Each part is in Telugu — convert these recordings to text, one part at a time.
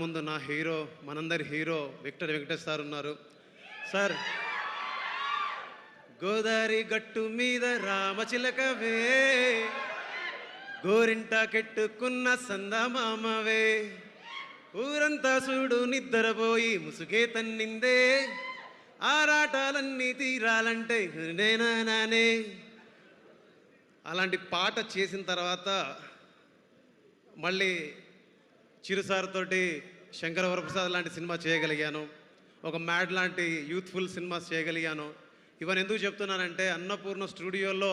ముందు నా హీరో, మనందరి హీరో విక్టర్ వెంకటేష్ సార్ ఉన్నారు. సార్, గోదారి గట్టు మీద రామచిలకవే, గోరింట కెట్టుకున్న సందమామవే, ఊరంతా చూడు నిద్రపోయి ముసుగే తన్నిందే, ఆరాటాలన్నీ తీరాలంటే నేనానే. అలాంటి పాట చేసిన తర్వాత మళ్ళీ చిరుసారితోటి శంకర వరప్రసాద్ లాంటి సినిమా చేయగలిగాను, ఒక మ్యాడ్ లాంటి యూత్ఫుల్ సినిమాస్ చేయగలిగాను. ఇవన్నీ ఎందుకు చెప్తున్నానంటే, అన్నపూర్ణ స్టూడియోలో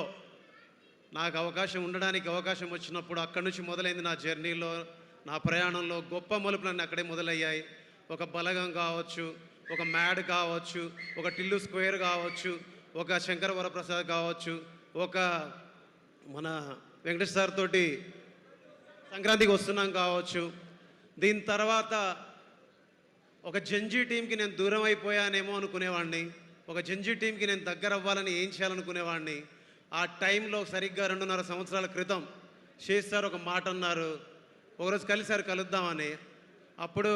నాకు ఉండడానికి అవకాశం వచ్చినప్పుడు అక్కడి నుంచి మొదలైంది నా జర్నీలో, నా ప్రయాణంలో గొప్ప మలుపులన్నీ అక్కడే మొదలయ్యాయి. ఒక బలగం కావచ్చు, ఒక మ్యాడ్ కావచ్చు, ఒక టిల్లు స్క్వేర్ కావచ్చు, ఒక శంకర వరప్రసాద్ కావచ్చు, ఒక మన వెంకటేష్ సార్ తోటి సంక్రాంతికి వస్తున్నాం కావచ్చు. దీని తర్వాత ఒక జంజీ టీంకి నేను దూరం అయిపోయానేమో అనుకునేవాడిని, ఒక జంజీ టీంకి నేను దగ్గర అవ్వాలని ఏం చేయాలనుకునేవాడిని. ఆ టైంలో సరిగ్గా 2.5 సంవత్సరాల క్రితం శేష్ సార్ ఒక మాట అన్నారు, ఒకరోజు కలిసారు కలుద్దామని. అప్పుడు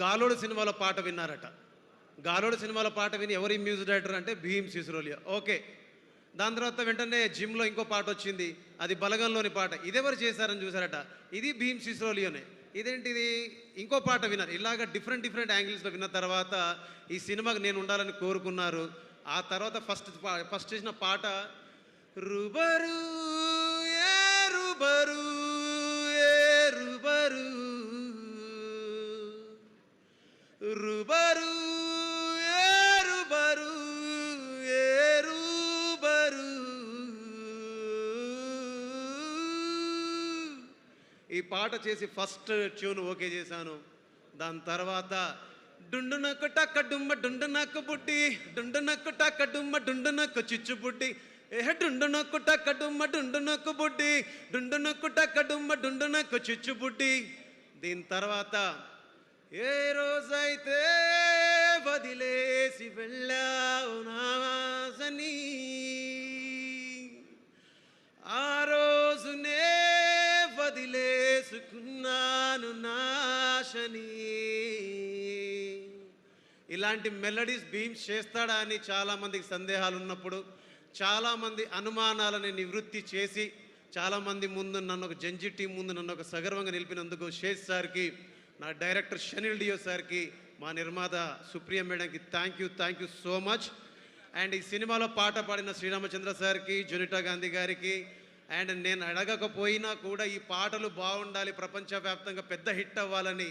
గాలోడు సినిమాలో పాట విన్నారట. గాలోడు సినిమాలో పాట విని ఎవరి మ్యూజిక్ డైరెక్టర్ అంటే భీమ్ సిసిరోలియా. ఓకే. దాని తర్వాత వెంటనే జిమ్లో ఇంకో పాట వచ్చింది, అది బలగంలోని పాట. ఇదెవరు చేశారని చూసారట, ఇది భీమ్ సిసిరోలియోనే. ఇదేంటిది, ఇంకో పాట విన్నారు. ఇలాగ డిఫరెంట్ యాంగిల్స్లో విన్న తర్వాత ఈ సినిమాకి నేను ఉండాలని కోరుకున్నారు. ఆ తర్వాత ఫస్ట్ చేసిన పాట రుబరు ఏ రుబరు ఏ రుబరు రుబరు ఏ రుబరు ఏ రుబరు. ఈ పాట చేసి ఫస్ట్ ట్యూన్ ఓకే చేశాను. దాని తర్వాత డుండు నక్కు టక్క డుమ్మ డుండు నక్కు బుడ్డి, డుండు నక్కు టక్క డుమ్మ డుండు నక్కు చిచ్చు బుడ్డి, డుండు నక్కు టక్క డుమ్మ డుండు నక్కు బుడ్డి, డుండు నక్కు టక్క డుమ్మ డుండు నక్కు చిచ్చు బుడ్డి. దీని తర్వాత ఏ రోజైతే వదిలేసి వెళ్ళావు నాసని, ఆ రోజునే వదిలేసుకున్నాను నాశని. ఇలాంటి మెలడీస్ భీమ్స్ చేస్తాడా అని చాలామందికి సందేహాలు ఉన్నప్పుడు, చాలామంది అనుమానాలని నివృత్తి చేసి, చాలామంది ముందు నన్ను ఒక జంజీ టీం ముందు నన్ను ఒక సగర్వంగా నిలిపినందుకు శేష్ సార్కి, నా డైరెక్టర్ షనిల్ డియో సార్కి, మా నిర్మాత సుప్రియ మేడంకి thank you so much. And ఈ సినిమాలో పాట పాడిన శ్రీరామచంద్ర సార్కి, జునిటా గాంధీ గారికి, అండ్ నేను అడగకపోయినా కూడా ఈ పాటలు బాగుండాలి, ప్రపంచవ్యాప్తంగా పెద్ద హిట్ అవ్వాలని